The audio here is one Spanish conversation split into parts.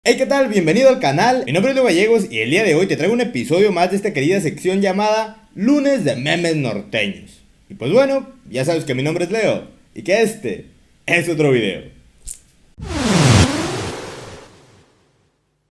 Hey, ¿qué tal? Bienvenido al canal, mi nombre es Leo Gallegos y el día de hoy te traigo un episodio más de esta querida sección llamada Lunes de Memes Norteños. Y pues bueno, ya sabes que mi nombre es Leo y que este es otro video.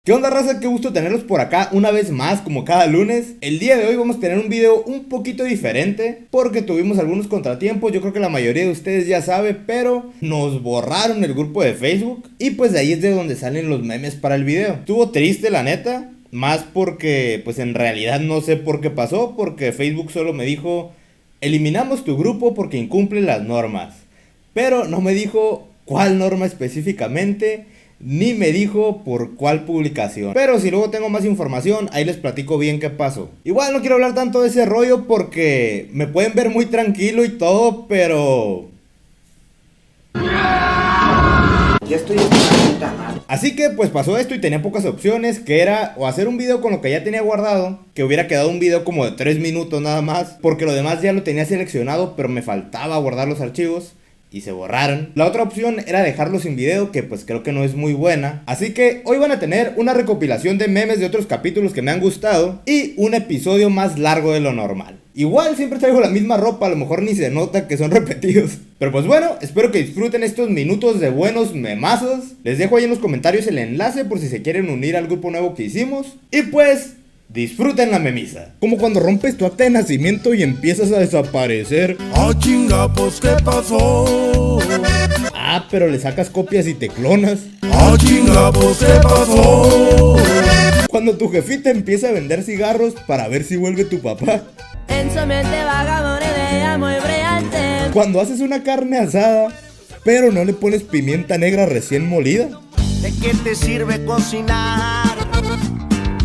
¿Qué onda, raza? Qué gusto tenerlos por acá una vez más, como cada lunes. El día de hoy vamos a tener un video un poquito diferente porque tuvimos algunos contratiempos. Yo creo que la mayoría de ustedes ya sabe, pero nos borraron el grupo de Facebook y pues de ahí es de donde salen los memes para el video. Estuvo triste, la neta, más porque pues en realidad no sé por qué pasó, porque Facebook solo me dijo: eliminamos tu grupo porque incumple las normas, pero no me dijo cuál norma específicamente, ni me dijo por cuál publicación. Pero si luego tengo más información, ahí les platico bien qué pasó. Pual no quiero hablar tanto de ese rollo porque me pueden ver muy tranquilo y todo, pero ya estoy en una puta madre. Así que pues pasó esto y tenía pocas opciones, que era o hacer un video con lo que ya tenía guardado, que hubiera quedado un video como de 3 minutos nada más, porque lo demás ya lo tenía seleccionado, pero me faltaba guardar los archivos y se borraron. La otra opción era dejarlo sin video, que pues creo que no es muy buena. Así que hoy van a tener una recopilación de memes de otros capítulos que me han gustado y un episodio más largo de lo normal. Igual siempre traigo la misma ropa, a lo mejor ni se nota que son repetidos. Pero pues bueno, espero que disfruten estos minutos de buenos memazos. Les dejo ahí en los comentarios el enlace por si se quieren unir al grupo nuevo que hicimos. Y pues disfruten la memisa. Como cuando rompes tu acta de nacimiento y empiezas a desaparecer. ¡Ah, chinga, pues qué pasó! Ah, pero le sacas copias y te clonas. ¡Ah, chinga, pues qué pasó! Cuando tu jefita empieza a vender cigarros para ver si vuelve tu papá. En su mente vaga una idea muy brillante. Cuando haces una carne asada, pero no le pones pimienta negra recién molida. ¿De qué te sirve cocinar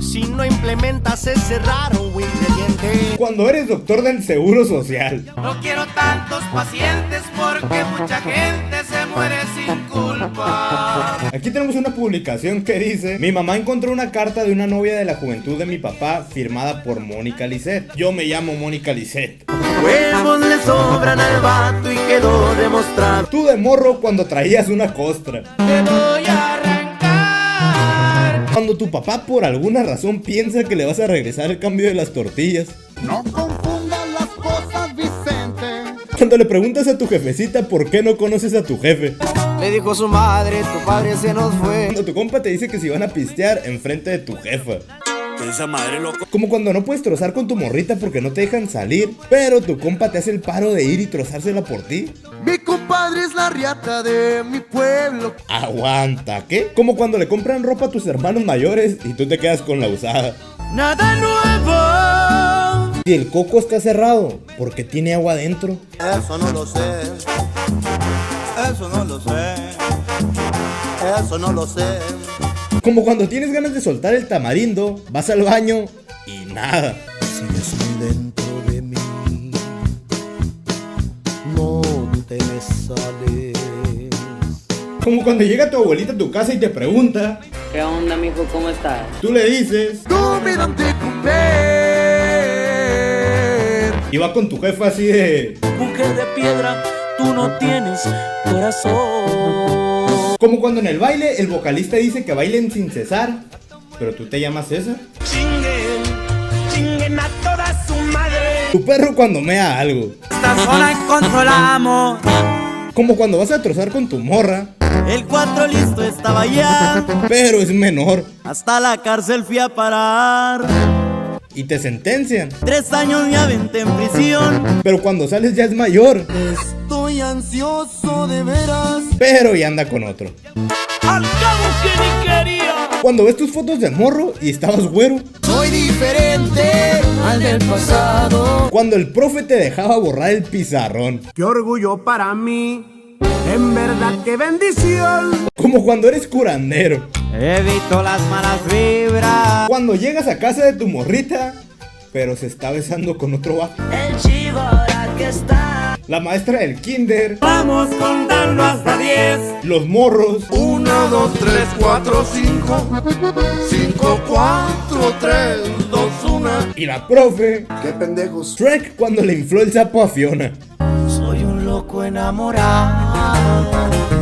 si no implementas ese raro ingrediente? Cuando eres doctor del seguro social. No quiero tantos pacientes porque mucha gente se muere sin culpa. Aquí tenemos una publicación que dice: mi mamá encontró una carta de una novia de la juventud de mi papá firmada por Mónica Lisset. Yo me llamo Mónica Lisset. Huevos le sobran al vato y quedó demostrado. Tú de morro cuando traías una costra. Te voy a arrancar. Cuando tu papá por alguna razón piensa que le vas a regresar el cambio de las tortillas. No confundan las cosas, Vicente. Cuando le preguntas a tu jefecita por qué no conoces a tu jefe. Le dijo su madre, tu padre se nos fue. Cuando tu compa te dice que si van a pistear enfrente de tu jefa. Esa madre, loco. Como cuando no puedes trozar con tu morrita porque no te dejan salir, pero tu compa te hace el paro de ir y trozársela por ti. Mi compadre es la riata de mi pueblo. Aguanta, ¿qué? Como cuando le compran ropa a tus hermanos mayores y tú te quedas con la usada. Nada nuevo. Si el coco está cerrado, ¿por qué tiene agua adentro? Eso no lo sé. Eso no lo sé. Eso no lo sé. Como cuando tienes ganas de soltar el tamarindo, vas al baño y nada. Sigues muy dentro de mí, no te me sales. Como cuando llega tu abuelita a tu casa y te pregunta, ¿Qué onda, mijo? ¿Cómo estás? tú le dices, Tú me dan de comer. y va con tu jefa así de... Mujer de piedra, tú no tienes corazón. Como cuando en el baile el vocalista dice que bailen sin cesar, pero tú te llamas César. Chinguen a toda su madre. Tu perro cuando mea algo. Esta zona controlamos. Como cuando vas a trozar con tu morra, El 4 listo estaba ya. pero es menor, Hasta la cárcel fui a parar. y te sentencian. 3 años me aventé en prisión. Pero cuando sales ya es mayor, Estoy ansioso de veras. pero ya anda con otro. Al cabo que ni quería. Cuando ves tus fotos de morro y estabas güero. Soy diferente al del pasado. Cuando el profe te dejaba borrar el pizarrón. Qué orgullo para mí. En verdad, qué bendición. Como cuando eres curandero. Evito las malas vibras. Cuando llegas a casa de tu morrita, pero se está besando con otro vato. El chivo ahora que está. La maestra del kinder, Vamos contando hasta 10. los morros, 1, 2, 3, 4, 5. 5, 4, 3, 2, 1. y la profe. ¡Qué pendejos! Shrek cuando le infló el sapo a Fiona. Soy un loco enamorado.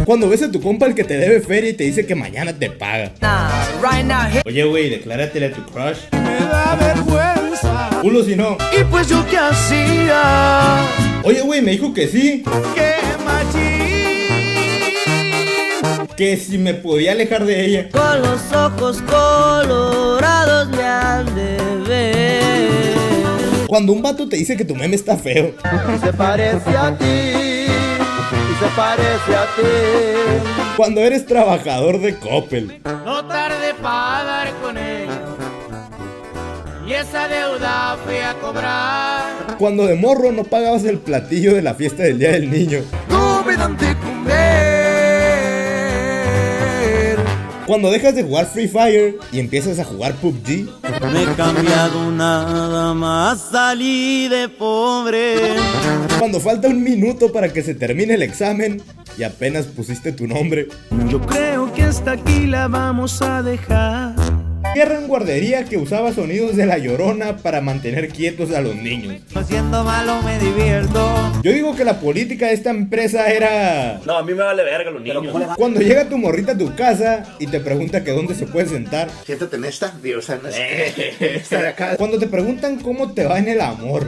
Cuando ves a tu compa el que te debe feria y te dice que mañana te paga. Right now, here. Oye, güey, decláratele a tu crush. Me da vergüenza. Culo si no. Y pues yo qué hacía, Oye, güey, me dijo que sí. qué machín. Que si me podía alejar de ella. Con los ojos colorados me han de ver. Cuando un vato te dice que tu meme está feo. Se parece a ti, y se parece a ti. Cuando eres trabajador de Coppel. No tarde para dar con ella. Y esa deuda fui a cobrar. Cuando de morro no pagabas el platillo de la fiesta del día del niño. No me dan de comer. Cuando dejas de jugar Free Fire y empiezas a jugar PUBG. Me he cambiado nada más, salí de pobre. Cuando falta un minuto para que se termine el examen y apenas pusiste tu nombre. Yo creo que hasta aquí la vamos a dejar. Tierra en guardería que usaba sonidos de La Llorona para mantener quietos a los niños. Siendo malo me divierto. Yo digo que la política de esta empresa era... No, a mí me vale verga los niños. Cuando llega tu morrita a tu casa y te pregunta que dónde se puede sentar. Siéntate en esta, Dios, o sea, no es esta de acá. Cuando te preguntan cómo te va en el amor.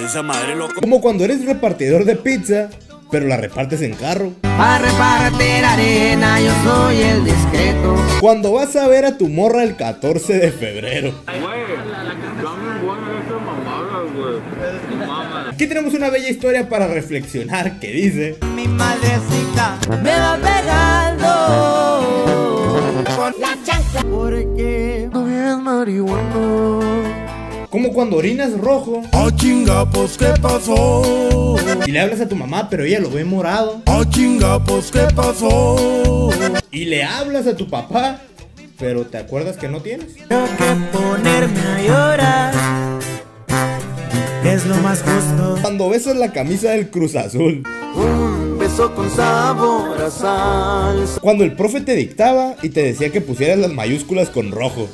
Esa madre loco. Como cuando eres repartidor de pizza, pero la repartes en carro. Para repartir arena, yo soy el discreto. Cuando vas a ver a tu morra el 14 de febrero. Aquí tenemos una bella historia para reflexionar que dice: Mi madrecita Me va pegando. con la chancla. Porque no bien marihuana. como cuando orinas rojo Ah, chinga, pues, ¿qué pasó? y le hablas a tu mamá, pero ella lo ve morado. Ah, chinga, pues, ¿qué pasó? Y le hablas a tu papá, pero te acuerdas que no tienes. Tengo que ponerme a llorar. Es lo más justo. Cuando besas la camisa del Cruz Azul. Un beso con sabor a salsa. Cuando el profe te dictaba y te decía que pusieras las mayúsculas con rojo.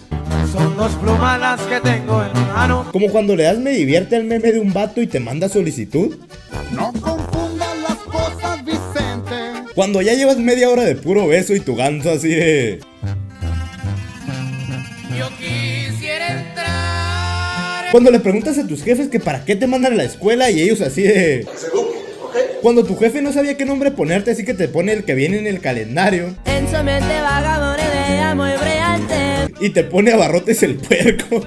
Son dos plumas las que tengo en mano. Como cuando le das me divierte al meme de un vato y te manda solicitud. No confundan las cosas, Vicente. Cuando ya llevas media hora de puro beso y tu ganso así de... Yo quisiera entrar. Cuando le preguntas a tus jefes que para qué te mandan a la escuela y ellos así de... Cuando tu jefe no sabía qué nombre ponerte, así que te pone el que viene en el calendario. En su mente vaga una idea muy brillante. Y te pone abarrotes el puerco.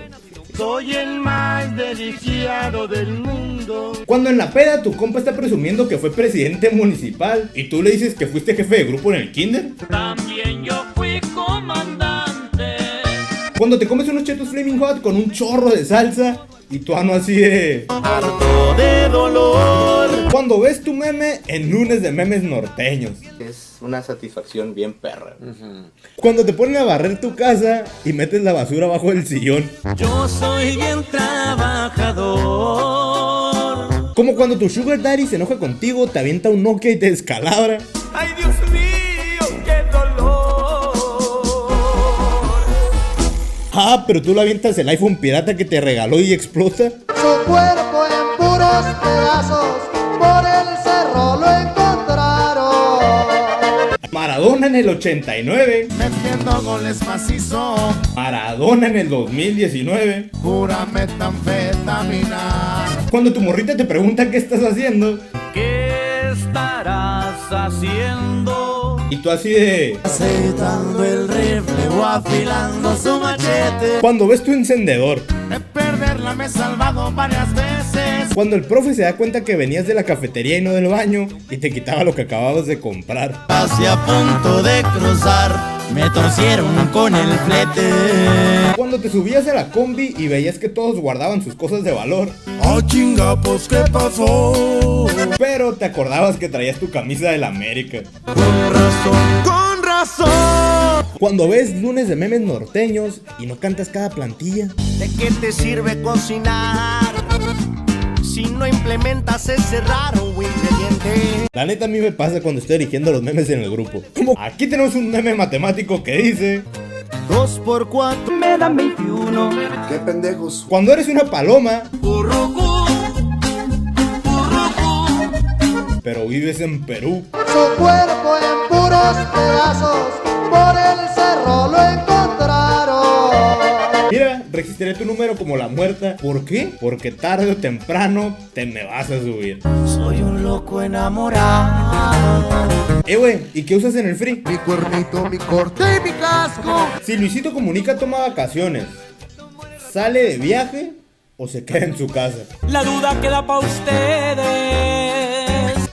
Soy el más desquiciado del mundo. Cuando en la peda tu compa está presumiendo que fue presidente municipal y tú le dices que fuiste jefe de grupo en el kinder. También yo fui comandante. Cuando te comes unos chetos Flaming Hot con un chorro de salsa y tu ano así de... Harto de dolor. Cuando ves tu meme en lunes de memes norteños. Es una satisfacción bien perra. Cuando te ponen a barrer tu casa y metes la basura bajo el sillón. Yo soy bien trabajador. Como cuando tu sugar daddy se enoja contigo, te avienta un Nokia y te descalabra. Ay, Dios mío, qué dolor. Ah, pero tú le avientas el iPhone pirata que te regaló y explota. Su cuerpo en puros pedazos, por el cerro lo encontraron. Maradona en el 89. Metiendo goles macizos. Maradona en el 2019. Pura metanfetamina. Cuando tu morrita te pregunta qué estás haciendo ¿Qué estarás haciendo? y tú así de... Acetando el rifle o afilando su machete. Cuando ves tu encendedor. De perderla me he salvado varias veces. Cuando el profe se da cuenta que venías de la cafetería y no del baño y te quitaba lo que acababas de comprar. Casi a punto de cruzar, me torcieron con el flete. Cuando te subías a la combi y veías que todos guardaban sus cosas de valor, Ah, chinga, pues, ¿qué pasó? pero te acordabas que traías tu camisa del América. Con razón. Cuando ves lunes de memes norteños y no cantas cada plantilla. ¿De qué te sirve cocinar si no implementas ese raro ingrediente? La neta a mí me pasa cuando estoy eligiendo los memes en el grupo. Como aquí tenemos un meme matemático que dice: 2 por 4 Me dan 21. Qué pendejos. cuando eres una paloma, pero vives en Perú. Su cuerpo en puro dos pedazos por el cerro lo encontraron. Mira, registré tu número como la muerta. ¿Por qué? Porque tarde o temprano te me vas a subir. Soy un loco enamorado. Güey, ¿y qué usas en el free? Mi cuernito, mi corte y mi casco. Si Luisito Comunica toma vacaciones, ¿sale de viaje o se queda en su casa? La duda queda pa' ustedes.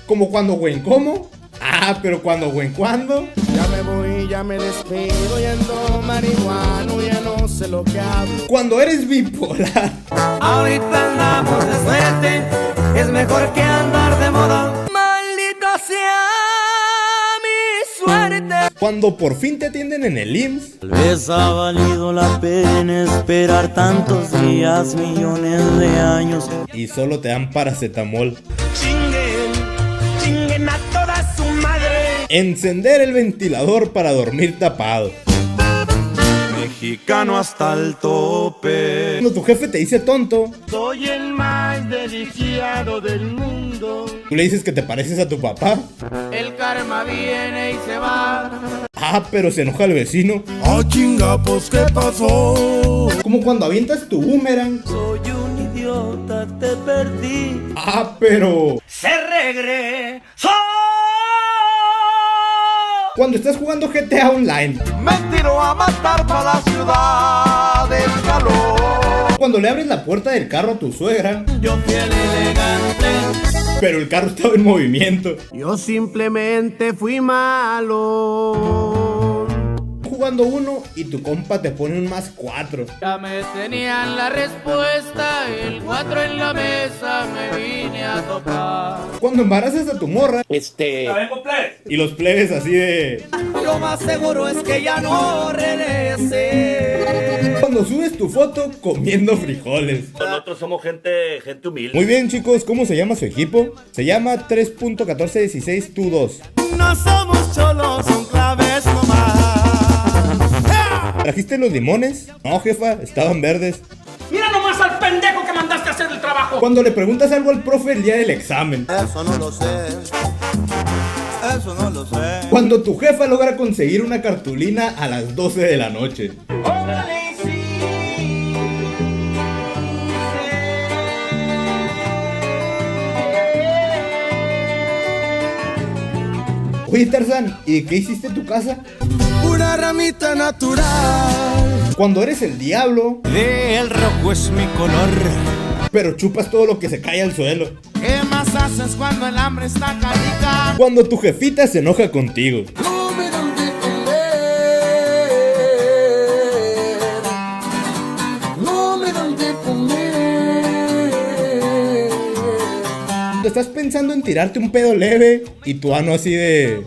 Como cuando güey, ¿cómo? Ah, pero cuando güey, ¿cuándo? Ya me voy, ya me despido, ya ando marihuano, ya no sé lo que hablo. Cuando eres bipolar. Ahorita andamos de suerte, es mejor que andar de moda. Maldita sea mi suerte. Cuando por fin te atienden en el IMSS. Tal vez ha valido la pena esperar tantos días, millones de años. Y solo te dan paracetamol. Chinguen a toda su madre. Encender el ventilador para dormir tapado. Mexicano hasta el tope. Cuando tu jefe te dice tonto, Soy el más deseado del mundo. tú le dices que te pareces a tu papá. El karma viene y se va. Ah, pero se enoja el vecino. Ah, chinga, pues ¿qué pasó? Como cuando avientas tu boomerang. Soy un idiota, te perdí. Ah, pero Se regresó. cuando estás jugando GTA Online. Me tiro a matar para la ciudad del calor. Cuando le abres la puerta del carro a tu suegra, Yo fui el elegante. pero el carro estaba en movimiento. Yo simplemente fui malo. Jugando uno y tu compa te pone un +4. Ya me tenían la respuesta. El 4 en la mesa me vine a tocar. Cuando embarazas a tu morra y los plebes así de... Lo más seguro es que ya no regrese. Cuando subes tu foto comiendo frijoles. Nosotros somos gente humilde. Muy bien, chicos, ¿cómo se llama su equipo? Se llama 3.141622. No somos cholos, son claves nomás. ¿Trajiste los limones? No, jefa, estaban verdes. Mira nomás al pendejo que mandaste a hacer el trabajo. Cuando le preguntas algo al profe el día del examen. Eso no lo sé. Eso no lo sé. Cuando tu jefa logra conseguir una cartulina a las 12 de la noche. Oye, Tarzán, ¿y qué hiciste en tu casa? Una ramita natural. Cuando eres el diablo, El rojo es mi color. pero chupas todo lo que se cae al suelo. ¿Qué más haces cuando el hambre está canica? Cuando tu jefita se enoja contigo. No me dan de comer. No me dan de comer. Cuando estás pensando en tirarte un pedo leve y tu ano así de...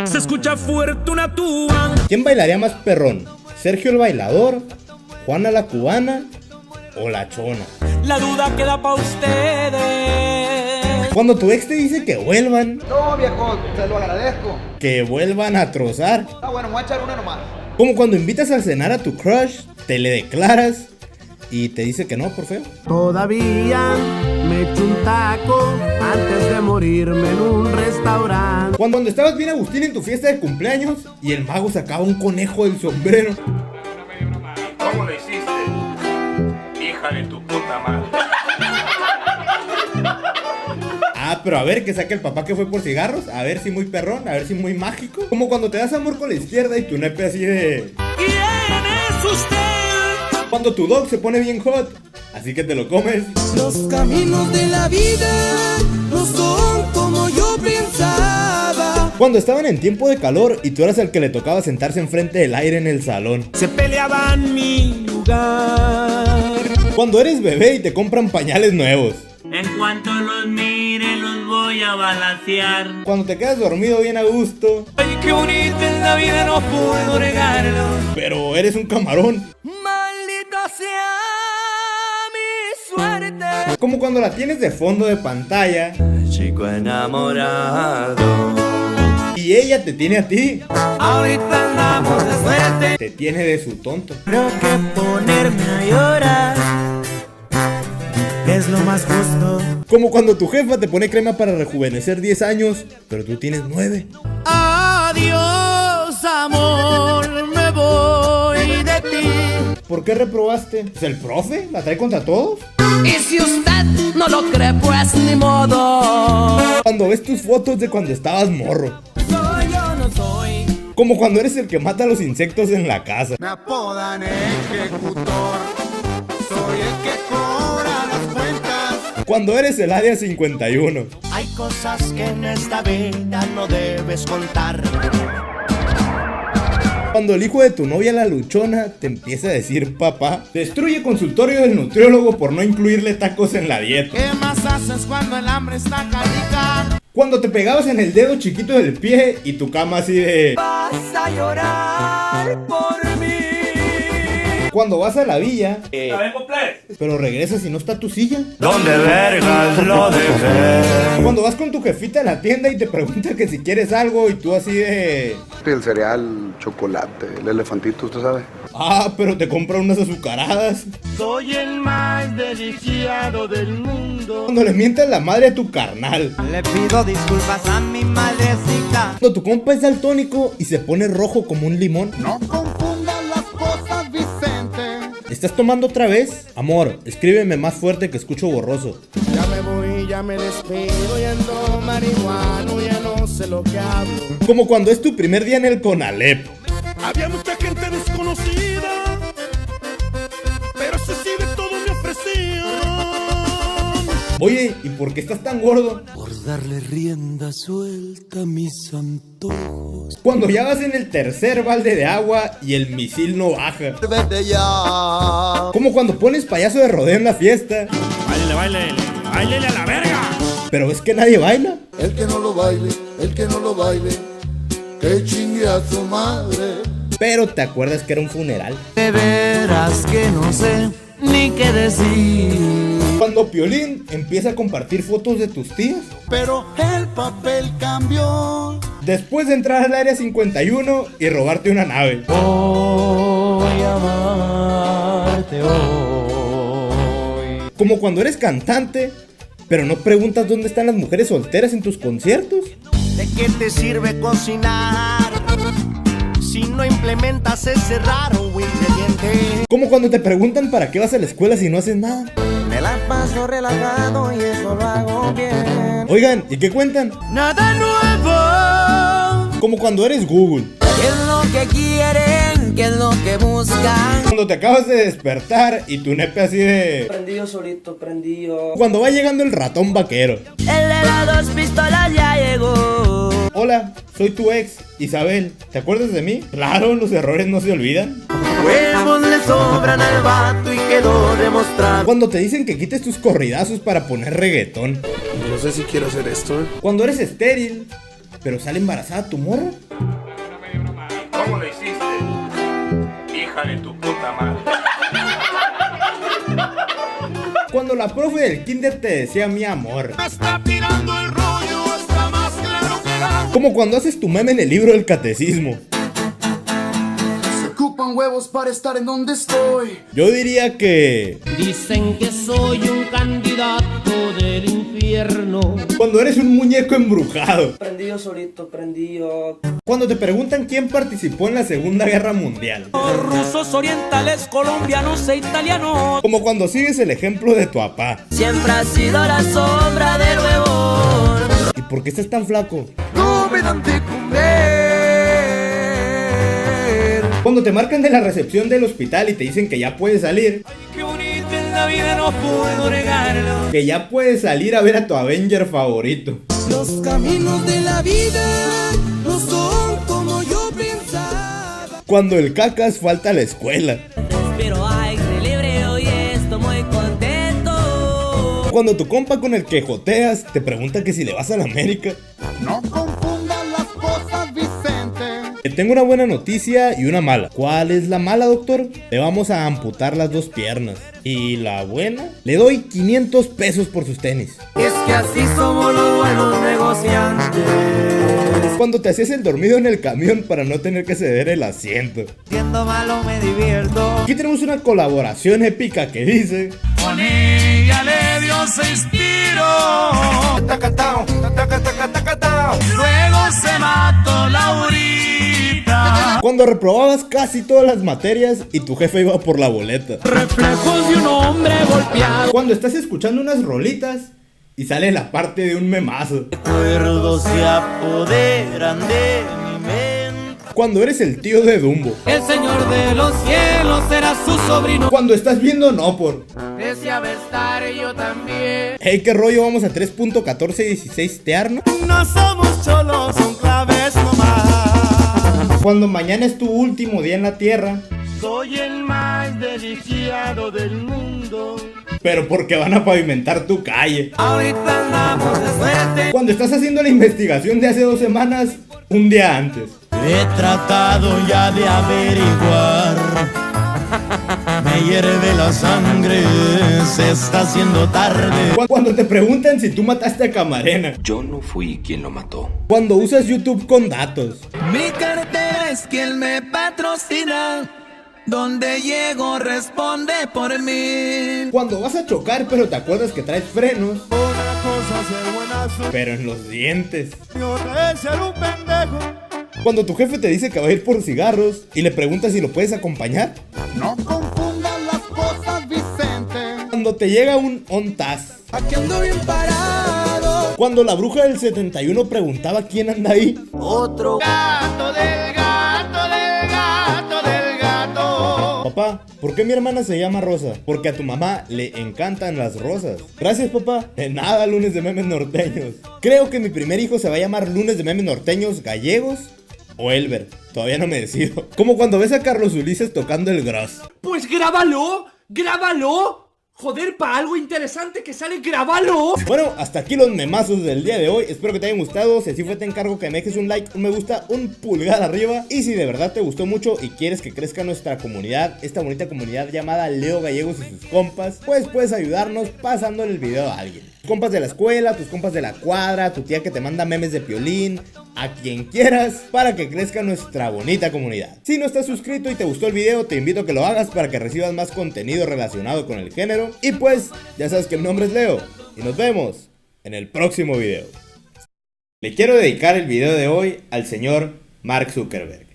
Se escucha fuerte una tuba. ¿Quién bailaría más perrón? ¿Sergio el bailador? ¿Juana la cubana? ¿O la chona? La duda queda pa' ustedes. Cuando tu ex te dice que vuelvan, No, viejo, te lo agradezco. que vuelvan a trozar. Ah, bueno, voy a echar una nomás. Como cuando invitas a cenar a tu crush, te le declaras y te dice que no, por feo. Todavía me echo un taco antes de morirme en un restaurante. Cuando estabas bien Agustín en tu fiesta de cumpleaños y el mago sacaba un conejo del sombrero. ¿Cómo lo hiciste? Hija de tu puta madre. Ah, pero a ver, que saque el papá que fue por cigarros. A ver si muy perrón, a ver si muy mágico. Como cuando te das amor con la izquierda y tu nepe así de... ¿Quién es usted? Cuando tu dog se pone bien hot, así que te lo comes. Los caminos de la vida no son como yo pensaba. Cuando estaban en tiempo de calor y tú eras el que le tocaba sentarse enfrente del aire en el salón. Se peleaban mi lugar. Cuando eres bebé y te compran pañales nuevos. En cuanto los mire los voy a balancear. Cuando te quedas dormido bien a gusto, Ay, qué bonita es la vida, no puedo negarlo. pero eres un camarón. Maldita sea mi suerte. Como cuando la tienes de fondo de pantalla Chico enamorado. y ella te tiene a ti. Ahorita andamos de suerte. Te tiene de su tonto. Creo que ponerme a llorar es lo más justo. Como cuando tu jefa te pone crema para rejuvenecer 10 años, pero tú tienes 9. Adiós, amor, me voy de ti. ¿Por qué reprobaste? ¿Es el profe? ¿La trae contra todos? Y si usted no lo cree, pues ni modo. Cuando ves tus fotos de cuando estabas morro. Soy yo, no soy. Como cuando eres el que mata a los insectos en la casa. Me apodan ejecutor, soy el que cobra las cuentas. Cuando eres el área 51. Hay cosas que en esta vida no debes contar. Cuando el hijo de tu novia, la luchona, te empieza a decir papá. Destruye consultorio del nutriólogo por no incluirle tacos en la dieta. ¿Qué más haces cuando el hambre está calica? Cuando te pegabas en el dedo chiquito del pie y tu cama así de... Vas a llorar por mí. Cuando vas a la villa, ¡La vengo, plebes! pero regresas y no está tu silla. ¿Dónde vergas lo dejé? Cuando vas con tu jefita a la tienda y te pregunta que si quieres algo y tú así de... El cereal, chocolate, el elefantito, ¿usted sabe? Ah, pero te compra unas azucaradas. Soy el más deseado del mundo. Cuando le mientas la madre a tu carnal. Le pido disculpas a mi madrecita. Cuando tu compa es daltónico y se pone rojo como un limón. No confundan las cosas, Vicente. ¿Estás tomando otra vez? Amor, escríbeme más fuerte que escucho borroso. Ya me voy, ya me despido, ya ando marihuano, ya no sé lo que hablo. Como cuando es tu primer día en el Conalep. Había mucha gente desconocida, pero se sí de todo me ofrecían. Oye, ¿y por qué estás tan gordo? Por darle rienda suelta a mis antojos. Cuando ya vas en el tercer balde de agua y el misil no baja. Vete ya. Como cuando pones payaso de rodeo en la fiesta. Báilele a la verga. Pero es que nadie baila. El que no lo baile, el que no lo baile, que chingue a su madre. Pero te acuerdas que era un funeral. De veras que no sé ni qué decir. Cuando Piolín empieza a compartir fotos de tus tías. Pero el papel cambió. Después de entrar al área 51 y robarte una nave. Voy a amarte hoy. Como cuando eres cantante, pero no preguntas dónde están las mujeres solteras en tus conciertos. ¿De qué te sirve cocinar si no implementas ese raro ingrediente? Como cuando te preguntan para qué vas a la escuela si no haces nada. Me la paso relajado y eso lo hago bien. Oigan, ¿y qué cuentan? Nada nuevo. Como cuando eres Google. ¿Qué es lo que quieren? ¿Qué es lo que buscan? Cuando te acabas de despertar y tu nepe así de... Prendido solito, prendido. Cuando va llegando el ratón vaquero. El de las 2 pistolas ya llegó. Hola, soy tu ex, Isabel. ¿Te acuerdas de mí? Claro, los errores no se olvidan. Huevos le sobran al vato y quedó demostrado. Cuando te dicen que quites tus corridazos para poner reggaetón. No sé si quiero hacer esto, Cuando eres estéril, pero sale embarazada tu morra. ¿Cómo lo hiciste? Hija de tu puta madre. Cuando la profe del kinder te decía mi amor. Está tirando el rollo, está más claro que la. Como cuando haces tu meme en el libro del catecismo. Se ocupan huevos para estar en donde estoy. Yo diría que... Dicen que soy un candidato del infierno. Cuando eres un muñeco embrujado. Prendido solito, prendido. Cuando te preguntan quién participó en la Segunda Guerra Mundial. Rusos, orientales, colombianos e italianos. Como cuando sigues el ejemplo de tu papá. Siempre ha sido la sombra del huevón. ¿Y por qué estás tan flaco? No me dan de comer. Cuando te marcan de la recepción del hospital y te dicen que ya puedes salir. Qué bonito en la vida, no puedo negarlo. Que ya puedes salir a ver a tu Avenger favorito. Los caminos de la vida no son como yo pensaba. Cuando el cacas falta a la escuela. Pero aire libre, hoy estoy muy contento. Cuando tu compa con el que joteas te pregunta que si le vas a la América. No confundan las cosas, Vicente. Te tengo una buena noticia y una mala. ¿Cuál es la mala, doctor? Le vamos a amputar las 2 piernas. ¿Y la buena? Le doy 500 pesos por sus tenis. Es que así somos los buenos negociantes. Cuando te hacías el dormido en el camión para no tener que ceder el asiento. Siendo malo me divierto. Aquí tenemos una colaboración épica que dice... Con ella le dio Primero se inspiró, tacatao, tacatao, luego se mató Laurita. Cuando reprobabas casi todas las materias y tu jefe iba por la boleta. Reflejos de un hombre golpeado. Cuando estás escuchando unas rolitas y sale la parte de un memazo. Recuerdos se apoderan de mi mente. Cuando eres el tío de Dumbo. El señor de los cielos será su sobrino. Cuando estás viendo No Por. Deseaba estar yo también. Hey, qué rollo, vamos a 3.1416 tearno. No somos cholos, son claves nomás. Cuando mañana es tu último día en la tierra. Soy el más desdichado del mundo. Pero porque van a pavimentar tu calle. Ahorita andamos de suerte. Cuando estás haciendo la investigación de hace 2 semanas, un día antes. He tratado ya de averiguar. Me hierve la sangre, se está haciendo tarde. Cuando te preguntan si tú mataste a Camarena. Yo no fui quien lo mató. Cuando usas YouTube con datos. Mi cartera es quien me patrocina. Donde llego responde por mí. Cuando vas a chocar pero te acuerdas que traes frenos. Una cosa es ser buenazo Pero en los dientes. y otra es ser un pendejo. Cuando tu jefe te dice que va a ir por cigarros y le preguntas si lo puedes acompañar. No confundan las cosas, Vicente. Cuando te llega un ONTAS. Aquí ando bien parado. Cuando la bruja del 71 preguntaba quién anda ahí. Otro Gato del gato del gato del gato. Papá, ¿por qué mi hermana se llama Rosa? Porque a tu mamá le encantan las rosas. Gracias, papá. De nada, lunes de memes norteños. Creo que mi primer hijo se va a llamar lunes de memes norteños gallegos o Elber. Todavía no me decido. Como cuando ves a Carlos Ulises tocando el gross. Pues grábalo, grábalo. Joder, para algo interesante que sale, grábalo. Bueno, hasta aquí los memazos del día de hoy. Espero que te hayan gustado. Si así fue, te encargo que me dejes un like, un me gusta, un pulgar arriba. Y si de verdad te gustó mucho y quieres que crezca nuestra comunidad, esta bonita comunidad llamada Leo Gallegos y sus compas, pues puedes ayudarnos pasándole el video a alguien. Tus compas de la escuela, tus compas de la cuadra, tu tía que te manda memes de Piolín, a quien quieras, para que crezca nuestra bonita comunidad. Si no estás suscrito y te gustó el video, te invito a que lo hagas para que recibas más contenido relacionado con el género. Y pues, ya sabes que mi nombre es Leo, y nos vemos en el próximo video. Le quiero dedicar el video de hoy al señor Mark Zuckerberg.